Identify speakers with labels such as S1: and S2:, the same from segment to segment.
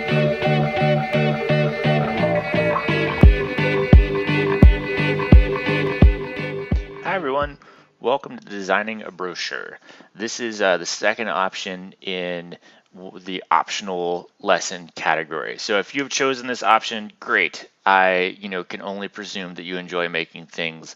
S1: Hi everyone, welcome to designing a brochure. This is the second option in the optional lesson category. So if you've chosen this option, great. I can only presume that you enjoy making things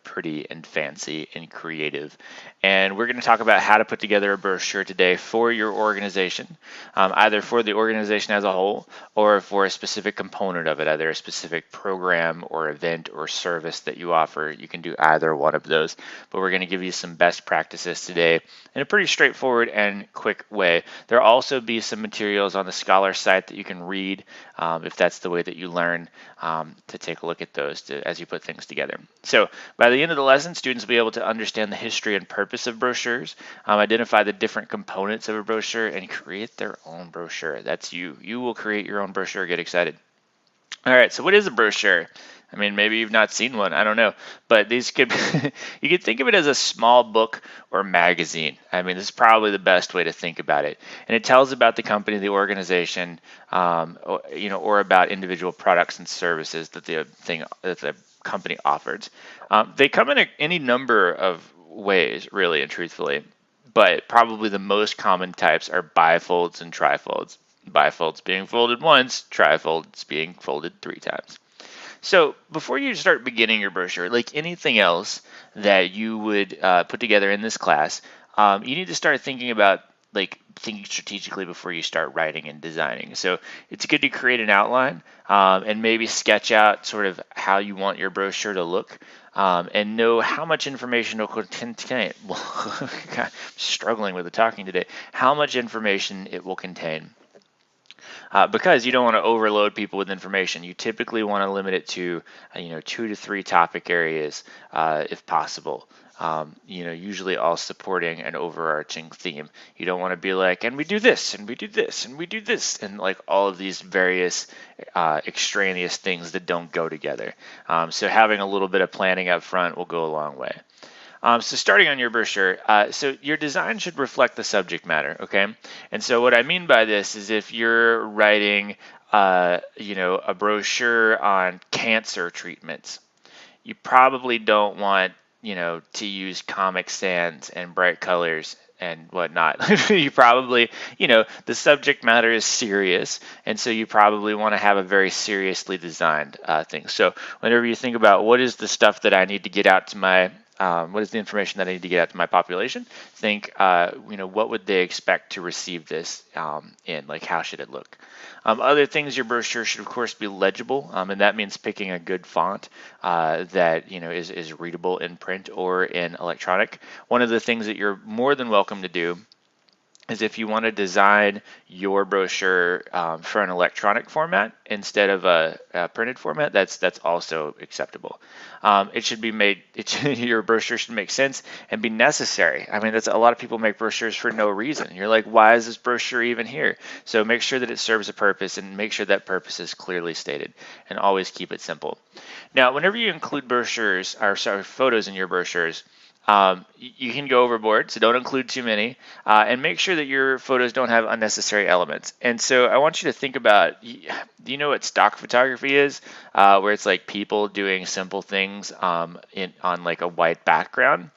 S1: pretty and fancy and creative. And we're going to talk about how to put together a brochure today for your organization, either for the organization as a whole or for a specific component of it, either a specific program or event or service that you offer. You can do either one of those, but we're going to give you some best practices today in a pretty straightforward and quick way. There'll also be some materials on the Scholar site that you can read if that's the way that you learn, to take a look at those as you put things together. So by the end of the lesson, students will be able to understand the history and purpose of brochures, identify the different components of a brochure, and create their own brochure. That's you. You will create your own brochure. Get excited. All right, so what is a brochure? I mean, maybe you've not seen one, I don't know, but these could you could think of it as a small book or magazine. I mean, this is probably the best way to think about it. And it tells about the company, the organization, or about individual products and services that the company offers. They come in any number of ways, really and truthfully, but probably the most common types are bifolds and trifolds. Bifolds being folded once, trifolds being folded 3 times. So before you start beginning your brochure, like anything else that you would put together in this class, you need to start thinking about thinking strategically before you start writing and designing. So it's good to create an outline and maybe sketch out sort of how you want your brochure to look, and know how much information it will contain. I'm struggling with the talking today. How much information it will contain. Because you don't want to overload people with information. You typically want to limit it to 2 to 3 topic areas if possible. Usually all supporting an overarching theme. You don't want to be like, and we do this, and we do this, and we do this, and like all of these various extraneous things that don't go together. So having a little bit of planning up front will go a long way. So starting on your brochure, so your design should reflect the subject matter, okay? And so what I mean by this is if you're writing, a brochure on cancer treatments, you probably don't want, to use Comic Sans and bright colors and whatnot. You probably, the subject matter is serious, and so you probably want to have a very seriously designed thing. So whenever you think about what is the stuff that I need to get out to my what is the information that I need to get out to my population? Think, what would they expect to receive this in? Like, how should it look? Other things, your brochure should, of course, be legible, and that means picking a good font that is readable in print or in electronic. One of the things that you're more than welcome to do is if you want to design your brochure for an electronic format instead of a printed format, that's also acceptable. It should be made. Your brochure should make sense and be necessary. I mean, that's a lot of people make brochures for no reason. You're like, why is this brochure even here? So make sure that it serves a purpose and make sure that purpose is clearly stated, and always keep it simple. Now, whenever you include photos in your brochures, you can go overboard, so don't include too many, and make sure that your photos don't have unnecessary elements. And so I want you to think about, do you know what stock photography is? Where it's like people doing simple things on like a white background.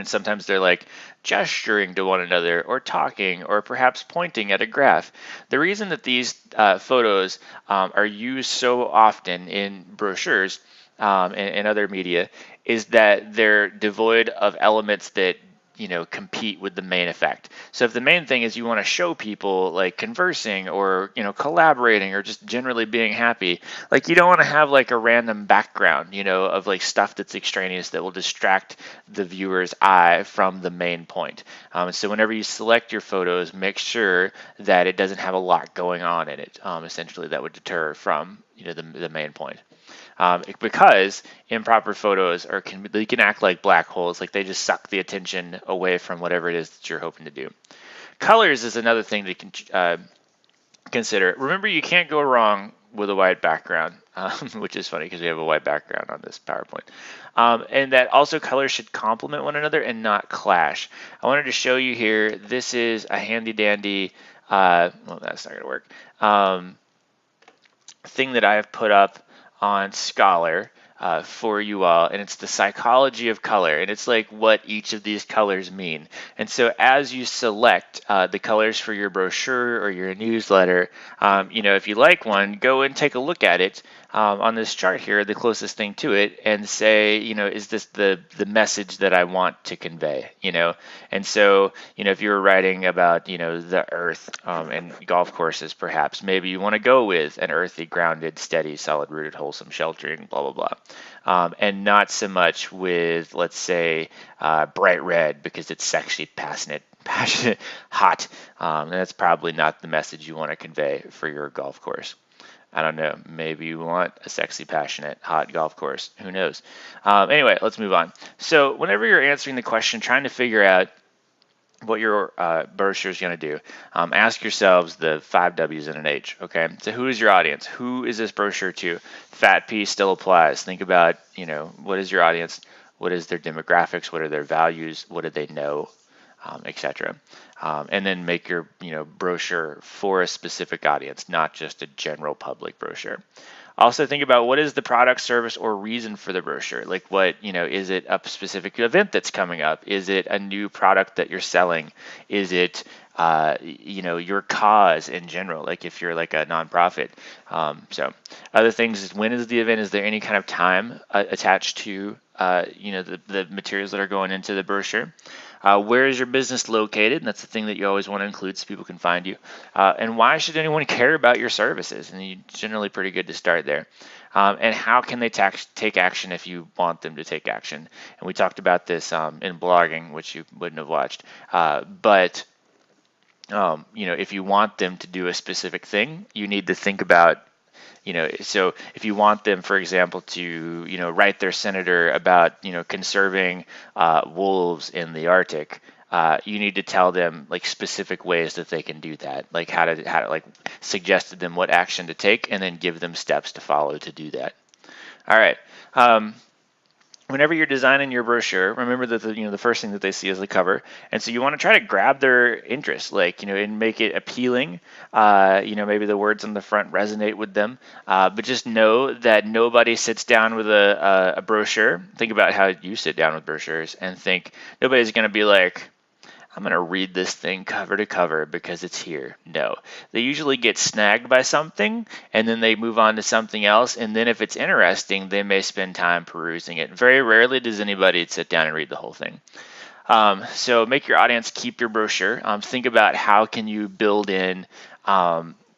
S1: Sometimes they're like gesturing to one another or talking or perhaps pointing at a graph. The reason that these photos are used so often in brochures and other media is that they're devoid of elements that compete with the main effect. So if the main thing is you want to show people like conversing or collaborating or just generally being happy, like you don't want to have like a random background of like stuff that's extraneous that will distract the viewer's eye from the main point. So whenever you select your photos, make sure that it doesn't have a lot going on in it. Essentially that would deter from the main point. Because improper photos they can act like black holes, like they just suck the attention away from whatever it is that you're hoping to do. Colors is another thing to consider. Remember, you can't go wrong with a white background. which is funny because we have a white background on this PowerPoint. And that also colors should complement one another and not clash. I wanted to show you here, this is a handy dandy, well, that's not gonna work, thing that I have put up on Scholar for you all, and it's the psychology of color, and it's like what each of these colors mean. And so as you select the colors for your brochure or your newsletter, if you like one, go and take a look at it on this chart here, the closest thing to it, and say, is this the message that I want to convey? And so, if you're writing about, the earth and golf courses, perhaps, maybe you want to go with an earthy, grounded, steady, solid rooted, wholesome, sheltering, blah, blah, blah. And not so much with, let's say, bright red because it's sexy, passionate, hot. And that's probably not the message you want to convey for your golf course. I don't know. Maybe you want a sexy, passionate, hot golf course. Who knows? Anyway, let's move on. So whenever you're answering the question, trying to figure out what your brochure is going to do, ask yourselves the 5 W's and an H. Okay, so who is your audience? Who is this brochure to? Fat P still applies. Think about, what is your audience? What is their demographics? What are their values? What do they know? Etc. And then make your brochure for a specific audience, not just a general public brochure. Also think about what is the product, service, or reason for the brochure. Like what, is it a specific event that's coming up? Is it a new product that you're selling? Is it, your cause in general? Like if you're like a nonprofit. So other things is, when is the event? Is there any kind of time attached to, the materials that are going into the brochure? Where is your business located? And that's the thing that you always want to include so people can find you. And why should anyone care about your services? And you're generally pretty good to start there. And how can they take action if you want them to take action? And we talked about this in blogging, which you wouldn't have watched. But if you want them to do a specific thing, you need to think about, so if you want them, for example, to, write their senator about, conserving wolves in the Arctic, you need to tell them like specific ways that they can do that, like how to like suggest to them what action to take, and then give them steps to follow to do that. All right. Whenever you're designing your brochure, remember that the first thing that they see is the cover, and so you want to try to grab their interest, like and make it appealing. Maybe the words on the front resonate with them, but just know that nobody sits down with a brochure. Think about how you sit down with brochures and think nobody's going to be like, I'm going to read this thing cover to cover because it's here. No, they usually get snagged by something and then they move on to something else. And then if it's interesting, they may spend time perusing it. Very rarely does anybody sit down and read the whole thing. So make your audience keep your brochure. Think about how can you build in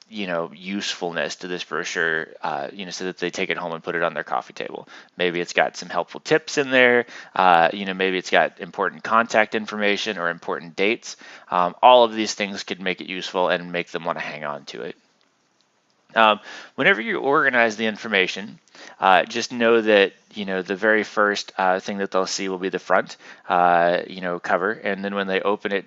S1: usefulness to this brochure, so that they take it home and put it on their coffee table. Maybe it's got some helpful tips in there. Maybe it's got important contact information or important dates. All of these things could make it useful and make them want to hang on to it. Whenever you organize the information, just know that the very first thing that they'll see will be the front, cover, and then when they open it,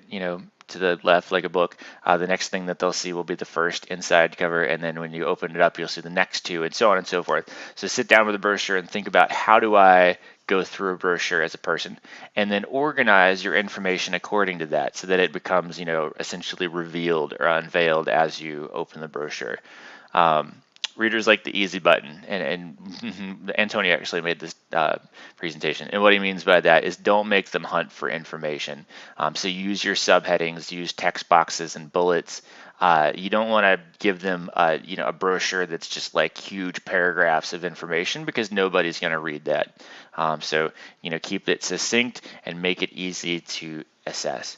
S1: to the left like a book, the next thing that they'll see will be the first inside cover, and then when you open it up, you'll see the next two, and so on and so forth. So sit down with a brochure and think about, how do I go through a brochure as a person, and then organize your information according to that, so that it becomes essentially revealed or unveiled as you open the brochure. Readers like the easy button, and Antonio actually made this presentation, and what he means by that is don't make them hunt for information. So use your subheadings, use text boxes and bullets. You don't want to give them a brochure that's just like huge paragraphs of information, because nobody's going to read that. So keep it succinct and make it easy to assess.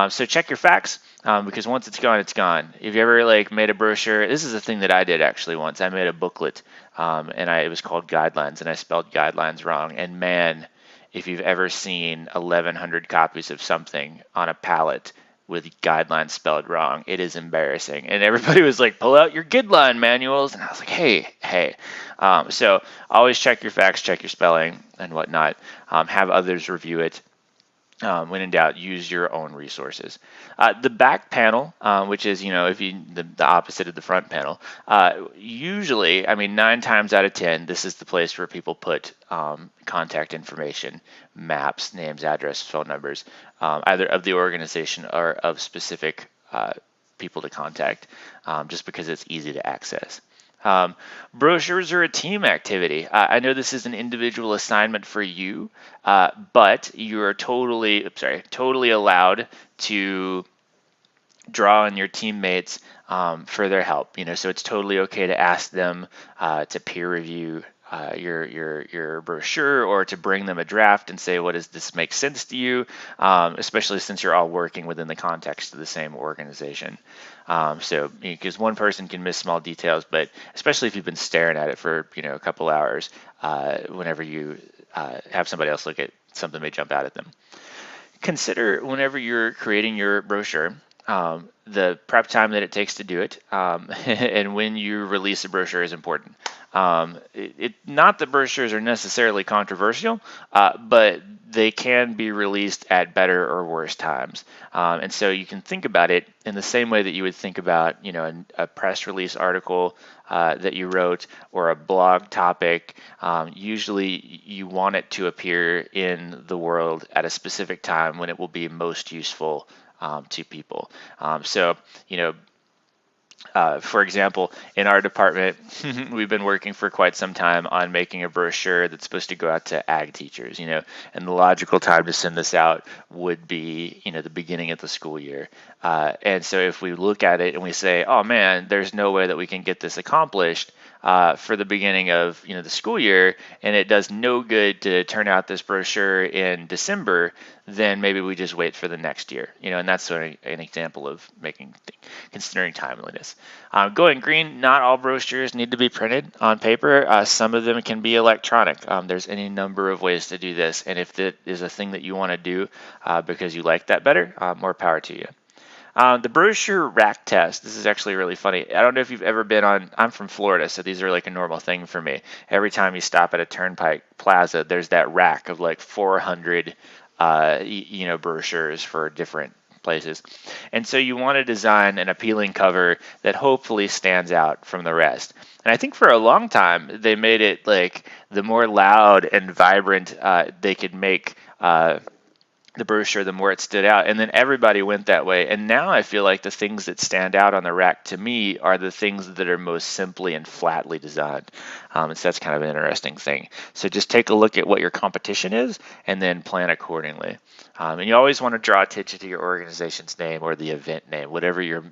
S1: So check your facts, because once it's gone, it's gone. If you ever made a brochure, this is a thing that I did actually once. I made a booklet, and it was called Guidelines, and I spelled guidelines wrong. And man, if you've ever seen 1,100 copies of something on a pallet with guidelines spelled wrong, it is embarrassing. And everybody was like, pull out your guideline manuals. And I was like, hey. So always check your facts, check your spelling and whatnot. Have others review it. When in doubt, use your own resources. The back panel, which is, if you the opposite of the front panel, usually, I mean, 9 times out of 10, this is the place where people put contact information, maps, names, address, phone numbers, either of the organization or of specific people to contact, just because it's easy to access. Brochures are a team activity. I know this is an individual assignment for you, but you are totally allowed to draw on your teammates for their help. So it's totally okay to ask them to peer review your brochure, or to bring them a draft and say, what does this make sense to you? Especially since you're all working within the context of the same organization. So because one person can miss small details, but especially if you've been staring at it for a couple hours, whenever you have somebody else look at something may jump out at them. Consider whenever you're creating your brochure, the prep time that it takes to do it, and when you release a brochure is important. Not that brochures are necessarily controversial, but they can be released at better or worse times. And so you can think about it in the same way that you would think about, a press release article that you wrote, or a blog topic. Usually you want it to appear in the world at a specific time when it will be most useful to people. For example, in our department, we've been working for quite some time on making a brochure that's supposed to go out to ag teachers, and the logical time to send this out would be, the beginning of the school year. And so if we look at it and we say, oh man, there's no way that we can get this accomplished for the beginning of the school year, and it does no good to turn out this brochure in December, then maybe we just wait for the next year. And that's sort of an example of considering timeliness. Going green, not all brochures need to be printed on paper. Some of them can be electronic. There's any number of ways to do this, and if that is a thing that you want to do because you like that better, more power to you. The brochure rack test, this is actually really funny. I don't know if you've ever been on, I'm from Florida, so these are like a normal thing for me. Every time you stop at a turnpike plaza, there's that rack of like 400 brochures for different places. And so you want to design an appealing cover that hopefully stands out from the rest. And I think for a long time, they made it like the more loud and vibrant they could make the brochure, the more it stood out. And then everybody went that way. And now I feel like the things that stand out on the rack to me are the things that are most simply and flatly designed. And so that's kind of an interesting thing. So just take a look at what your competition is and then plan accordingly. And you always want to draw attention to your organization's name or the event name, whatever your,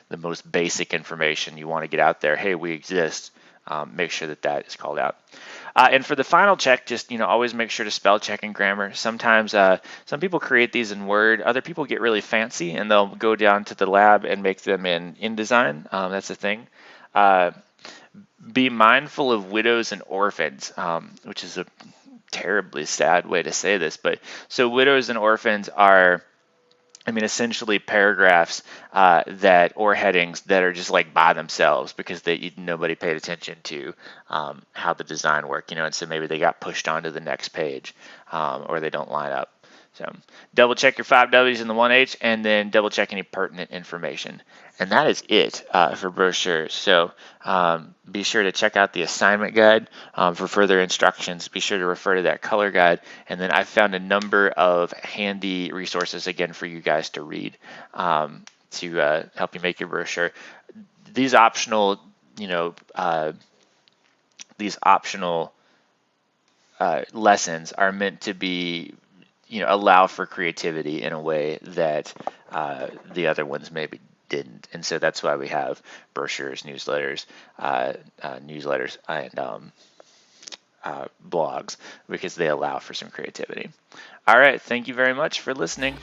S1: the most basic information you want to get out there. Hey, we exist. Make sure that is called out. And for the final check, just always make sure to spell check and grammar. Sometimes some people create these in Word. Other people get really fancy and they'll go down to the lab and make them in InDesign. That's a thing. Be mindful of widows and orphans, which is a terribly sad way to say this. But so widows and orphans are, essentially paragraphs or headings that are just like by themselves because nobody paid attention to how the design worked, and so maybe they got pushed onto the next page or they don't line up. So double check your 5 W's and the 1 H, and then double check any pertinent information. And that is it for brochures. So be sure to check out the assignment guide for further instructions. Be sure to refer to that color guide. And then I've found a number of handy resources, again, for you guys to read to help you make your brochure. These optional, lessons are meant to be, allow for creativity in a way that the other ones maybe didn't. And so that's why we have brochures, newsletters, and blogs, because they allow for some creativity. All right. Thank you very much for listening.